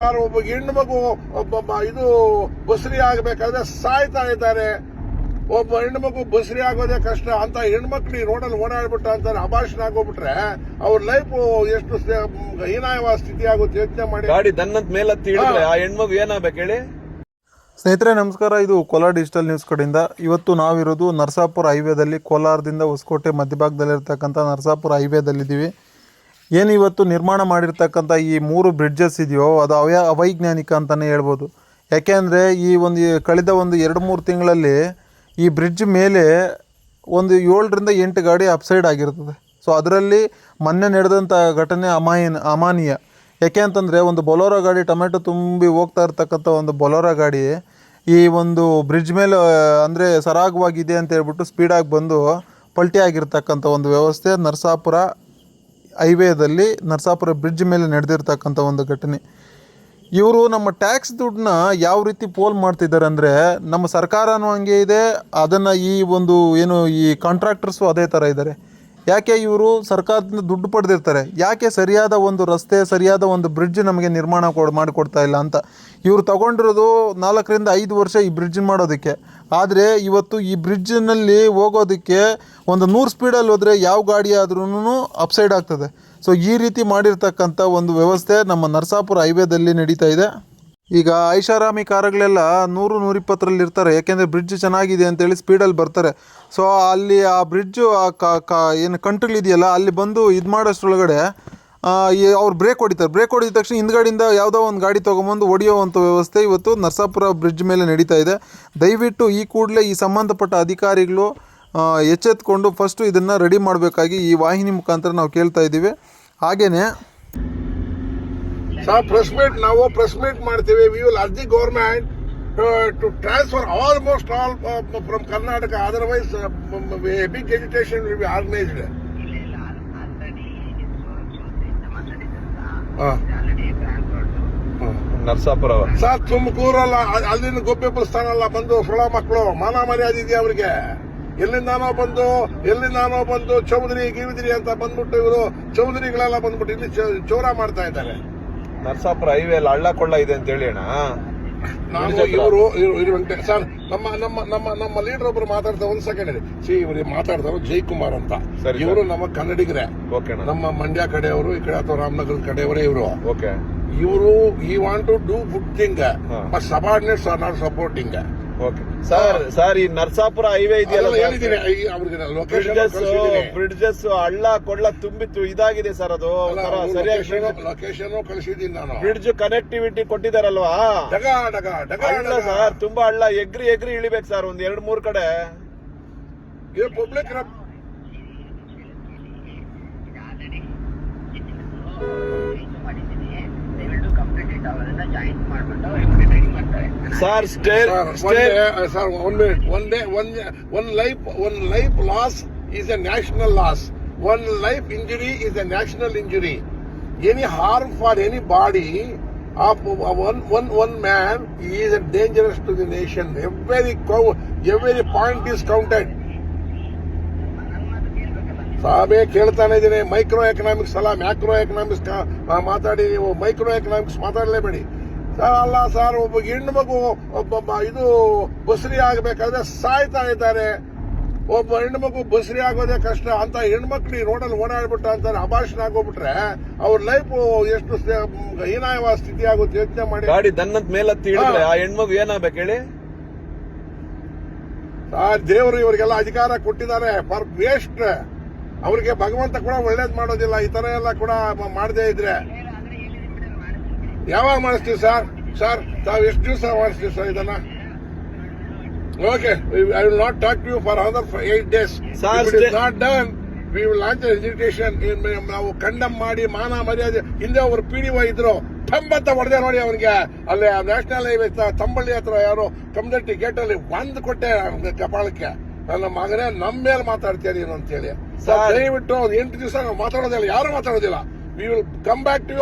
ಒಬ್ಬ ಹೆಣ್ಣು ಮಗು ಇದು ಬಸರಿ ಆಗಬೇಕಾದ್ರೆ ಸಾಯ್ತಾ ಇದ್ದಾರೆ. ಒಬ್ಬ ಹೆಣ್ಣು ಮಗು ಬಸರಿ ಆಗೋದೇ ಕಷ್ಟ ಅಂತ ಹೆಣ್ಮಕ್ಳು ಈ ರೋಡಲ್ಲಿ ಓಡಾಡ್ಬಿಟ್ಟ ಅಂತಾರೆ. ಅಭಾಷಣ ಆಗೋಗ್ಬಿಟ್ರೆ ಅವ್ರ ಲೈಫ್ ಎಷ್ಟು ಹೀನಾಯವಾದ ಸ್ಥಿತಿ ಆಗುತ್ತೆ ಯೋಚನೆ ಮಾಡಿ. ಗಾಡಿ ದನ್ನಂತ ಮೇಲತ್ತಿ ಹಿಡಿದ್ರೆ ಆ ಹೆಣ್ಮಗು ಏನಾಗಬೇಕು ಹೇಳಿ. ಸ್ನೇಹಿತರೆ ನಮಸ್ಕಾರ, ಇದು ಕೋಲಾರ ಡಿಜಿಟಲ್ ನ್ಯೂಸ್ ಕಡೆಯಿಂದ. ಇವತ್ತು ನಾವಿರೋದು ನರಸಾಪುರ ಹೈವೇದಲ್ಲಿ, ಕೋಲಾರದಿಂದ ಹೊಸಕೋಟೆ ಮಧ್ಯಭಾಗದಲ್ಲಿರ್ತಕ್ಕಂಥ ನರಸಾಪುರ ಹೈವೇದಲ್ಲಿದ್ದೀವಿ. ಏನು ಇವತ್ತು ನಿರ್ಮಾಣ ಮಾಡಿರ್ತಕ್ಕಂಥ ಈ 3 ಬ್ರಿಡ್ಜಸ್ ಇದೆಯೋ ಅದು ಅವೈಜ್ಞಾನಿಕ ಅಂತಲೇ ಹೇಳ್ಬೋದು. ಯಾಕೆಂದರೆ ಕಳೆದ 2-3 ತಿಂಗಳಲ್ಲಿ ಈ ಬ್ರಿಡ್ಜ್ ಮೇಲೆ 7ರಿಂದ 8 ಗಾಡಿ ಅಪ್ಸೈಡ್ ಆಗಿರ್ತದೆ. ಸೊ ಅದರಲ್ಲಿ ಮೊನ್ನೆ ನಡೆದಂಥ ಘಟನೆ ಅಮಾನೀಯ. ಯಾಕೆ ಅಂತಂದರೆ ಒಂದು ಬೊಲೋರೋ ಗಾಡಿ, ಟೊಮೆಟೊ ತುಂಬಿ ಹೋಗ್ತಾ ಇರ್ತಕ್ಕಂಥ ಒಂದು ಬೊಲೋರೋ ಗಾಡಿ ಈ ಬ್ರಿಡ್ಜ್ ಮೇಲೆ ಅಂದರೆ ಸರಾಗವಾಗಿದೆ ಅಂತ ಹೇಳ್ಬಿಟ್ಟು ಸ್ಪೀಡಾಗಿ ಬಂದು ಪಲ್ಟಿ ಆಗಿರ್ತಕ್ಕಂಥ ಒಂದು ವ್ಯವಸ್ಥೆ ನರಸಾಪುರ ಹೈವೇದಲ್ಲಿ, ನರಸಾಪುರ ಬ್ರಿಡ್ಜ್ ಮೇಲೆ ನಡೆದಿರ್ತಕ್ಕಂಥ ಒಂದು ಘಟನೆ. ಇವರು ನಮ್ಮ ಟ್ಯಾಕ್ಸ್ ದುಡ್ಡನ್ನ ಯಾವ ರೀತಿ ಪೋಲ್ ಮಾಡ್ತಿದ್ದಾರೆ ಅಂದರೆ, ನಮ್ಮ ಸರ್ಕಾರನೂ ಹಂಗೆ ಇದೆ, ಅದನ್ನು ಈ ಕಾಂಟ್ರಾಕ್ಟರ್ಸು ಅದೇ ಥರ ಇದ್ದಾರೆ. ಯಾಕೆ ಇವರು ಸರ್ಕಾರದಿಂದ ದುಡ್ಡು ಪಡೆದಿರ್ತಾರೆ, ಯಾಕೆ ಸರಿಯಾದ ಒಂದು ರಸ್ತೆ, ಸರಿಯಾದ ಒಂದು ಬ್ರಿಡ್ಜ್ ನಮಗೆ ನಿರ್ಮಾಣ ಮಾಡಿಕೊಡ್ತಾ ಇಲ್ಲ ಅಂತ. ಇವರು ತಗೊಂಡಿರೋದು 4ರಿಂದ 5 ವರ್ಷ ಈ ಬ್ರಿಡ್ಜ್ ಮಾಡೋದಕ್ಕೆ. ಆದರೆ ಇವತ್ತು ಈ ಬ್ರಿಡ್ಜಿನಲ್ಲಿ ಹೋಗೋದಕ್ಕೆ 100 ಸ್ಪೀಡಲ್ಲಿ ಹೋದರೆ ಯಾವ ಗಾಡಿ ಆದ್ರೂ ಅಪ್ಸೈಡ್ ಆಗ್ತದೆ. ಸೊ ಈ ರೀತಿ ಮಾಡಿರ್ತಕ್ಕಂಥ ಒಂದು ವ್ಯವಸ್ಥೆ ನಮ್ಮ ನರಸಾಪುರ ಹೈವೇದಲ್ಲಿ ನಡೀತಾ ಇದೆ. ಈಗ ಐಷಾರಾಮಿ ಕಾರುಗಳೆಲ್ಲ 100-120ರಲ್ಲಿ ಇರ್ತಾರೆ. ಯಾಕೆಂದರೆ ಬ್ರಿಡ್ಜ್ ಚೆನ್ನಾಗಿದೆ ಅಂತೇಳಿ ಸ್ಪೀಡಲ್ಲಿ ಬರ್ತಾರೆ. ಸೊ ಅಲ್ಲಿ ಆ ಬ್ರಿಡ್ಜು ಏನು ಕಂಟ್ರಿಲಿದೆಯಲ್ಲ ಅಲ್ಲಿ ಬಂದು ಇದು ಮಾಡೋಷ್ಟ್ರೊಳಗಡೆ ಅವ್ರು ಬ್ರೇಕ್ ಹೊಡಿದ ತಕ್ಷಣ ಹಿಂದ್ಗಡೆಯಿಂದ ಯಾವುದೋ ಒಂದು ಗಾಡಿ ತೊಗೊಂಬಂದು ಹೊಡೆಯೋವಂಥ ವ್ಯವಸ್ಥೆ ಇವತ್ತು ನರಸಾಪುರ ಬ್ರಿಡ್ಜ್ ಮೇಲೆ ನಡೀತಾ ಇದೆ. ದಯವಿಟ್ಟು ಈ ಕೂಡಲೇ ಈ ಸಂಬಂಧಪಟ್ಟ ಅಧಿಕಾರಿಗಳು ಎಚ್ಚೆತ್ಕೊಂಡು ಫಸ್ಟು ಇದನ್ನು ರೆಡಿ ಮಾಡಬೇಕಾಗಿ ಈ ವಾಹಿನಿ ಮುಖಾಂತರ ನಾವು ಕೇಳ್ತಾ ಇದ್ದೀವಿ. ಹಾಗೆಯೇ ಪ್ರೆಸ್ ಮೀಟ್ ಮಾಡ್ತೀವಿ. We will urge government to transfer almost all from Karnataka, otherwise big agitation will be organised. Narasapura sir, ತುಮಕೂರಲ್ಲ, ಅಲ್ಲಿನ ಗೋಪ್ಯಪುರ ಸ್ಥಾನ ಎಲ್ಲ ಬಂದು ಸುಳ ಮಕ್ಕಳು ಮಾನ ಮರ್ಯಾದೆ ಇದೆಯಾ ಅವ್ರಿಗೆ? ಎಲ್ಲಿಂದಾನೋ ಬಂದು ಚೌಧರಿ ಗಿರಿದಿರಿ ಅಂತ ಬಂದ್ಬಿಟ್ಟು ಇವರು ಚೌಧರಿಗಳೆಲ್ಲ ಬಂದ್ಬಿಟ್ಟು ಇಲ್ಲಿ ಚೋರ ಮಾಡ್ತಾ ಇದ್ದಾರೆ. ನರಸಾಪುರ ಹೈವೇ ಹಳ್ಳ ಕೊಳ್ಳ ಇದೆ ಅಂತ ಹೇಳಿ ಅಣ್ಣ. ನಾನು ಇವರು ಸರ್, ನಮ್ಮ ಲೀಡರ್ ಒಬ್ರು ಮಾತಾಡ್ತಾರೆ. 1 ಸೆಕೆಂಡ್ ಹೇಳಿ. ಇವ್ರಿಗೆ ಮಾತಾಡ್ತಾರೆ ಜಯಕುಮಾರ್ ಅಂತ. ಇವರು ನಮ್ಮ ಕನ್ನಡಿಗರೇ, ನಮ್ಮ ಮಂಡ್ಯ ಕಡೆಯವರು, ಈ ಕಡೆ ಅಥವಾ ರಾಮನಗರದ ಕಡೆಯವರೇ ಇವರು. I want to do good thing, but subordinates are not supporting. Sir, ಈ ನರಸಾಪುರ ಹೈವೇ ಇದೆಯಲ್ಲ, ಬ್ರಿಡ್ಜಸ್ ಹಳ್ಳ ಕೊಳ್ಳ ತುಂಬಿತ್ತು, ಇದಾಗಿದೆ ಸರ್. ಅದು ಸರಿಯಾಗಿ ಲೊಕೇಶನ್ ಕಳಿಸಿದ್ದೀನಿ ನಾನು. ಬ್ರಿಡ್ಜ್ ಕನೆಕ್ಟಿವಿಟಿ ಕೊಟ್ಟಿದಾರಲ್ವಾ ಸರ್, ತುಂಬಾ ಹಳ್ಳ ಎಗ್ರಿ ಇಳಿಬೇಕು ಸರ್, 1-2-3 ಕಡೆ. Public sir sir, 1 minute. One life loss is a national loss. One life injury is a national injury. Any harm for any body of one man is dangerous to the nation. Every point is counted. ಸಾಬೇ ಕೇಳ್ತಾನೆ ಇದ್ದೀನಿ. Micro economics ಅಲ್ಲ, macro economics ಮಾತಾಡಿ. ನೀವು micro economics ಮಾತಾಡಲೇಬೇಡಿ sir. ಅಲ್ಲ sir, ಒಬ್ಬ ಹೆಣ್ಣು ಮಗು ಇದು ಬಸರಿ ಆಗಬೇಕಾದ್ರೆ ಸಾಯ್ತಾ ಇದ್ದಾರೆ. ಒಬ್ಬ ಹೆಣ್ಣು ಮಗು ಬಸರಿ ಆಗೋದೇ ಕಷ್ಟ ಅಂತ ಹೆಣ್ಮಕ್ಳು ಈ ರೋಡಲ್ಲಿ ಓಡಾಡ್ಬಿಟ್ಟ ಅಂತಾರೆ. ಅಭಾಷಣ ಆಗೋಗ್ಬಿಟ್ರೆ ಅವ್ರ ಲೈಫ್ ಎಷ್ಟು ಹೀನಾಯವಾದ ಸ್ಥಿತಿ ಆಗುತ್ತೆ ಯೋಚನೆ ಮಾಡಿ. ಗಾಡಿ ದನ್ನಂತ ಮೇಲತ್ತಿ ಹಿಡಿದ್ರೆ ಆ ಹೆಣ್ಮಗು ಏನಾಗಬೇಕು ಹೇಳಿ. ದೇವರು ಇವರಿಗೆಲ್ಲ ಅಧಿಕಾರ ಕೊಟ್ಟಿದ್ದಾರೆ ಫಾರ್ ವೇಸ್ಟ್. ಅವ್ರಿಗೆ ಭಗವಂತ ಕೂಡ ಒಳ್ಳೇದ್ ಮಾಡೋದಿಲ್ಲ. ಈ ತರ ಎಲ್ಲ ಕೂಡ ಮಾಡದೇ ಇದ್ರೆ ಯಾವಾಗ ಮಾಡಿಸ್ತೀವಿ ಸರ್? ತಾವು ಎಷ್ಟು ದಿವಸ ಮಾಡಿಸ್ತೀವಿ ಸರ್ ಇದನ್ನ? Okay, I will not talk to you for another 8 days. If it is not done, we will launch an agitation. ನಾವು ಕಂಡಮ್ ಮಾಡಿ ಮಾನ ಮರ್ಯಾದೆ. ಹಿಂದೆ ಒಬ್ರು PDO ಇದ್ರು, ತಂಬತ್ತ ಹೊಡೆದೆ ನೋಡಿ ಅವನಿಗೆ. ಅಲ್ಲಿ ನ್ಯಾಷನಲ್ ಹೈವೇ ತಂಬಳ್ಳಿ ಹತ್ರ ಯಾರು ಕಮ್ದಟ್ಟಿ ಗೇಟ್ ಅಲ್ಲಿ 1 ಕೊಟ್ಟೆ ಕಪಾಳಕ್ಕೆ. ನನ್ನ ಮಗನೇ ನಮ್ಮ ಮೇಲೆ ಮಾತಾಡ್ತೀರಿ ಅಂತ ಹೇಳಿ. ದಯವಿಟ್ಟು 8 ದಿವಸ ನಾವು ಮಾತಾಡೋದಿಲ್ಲ, ಯಾರು ಮಾತಾಡೋದಿಲ್ಲ. We will come back to you.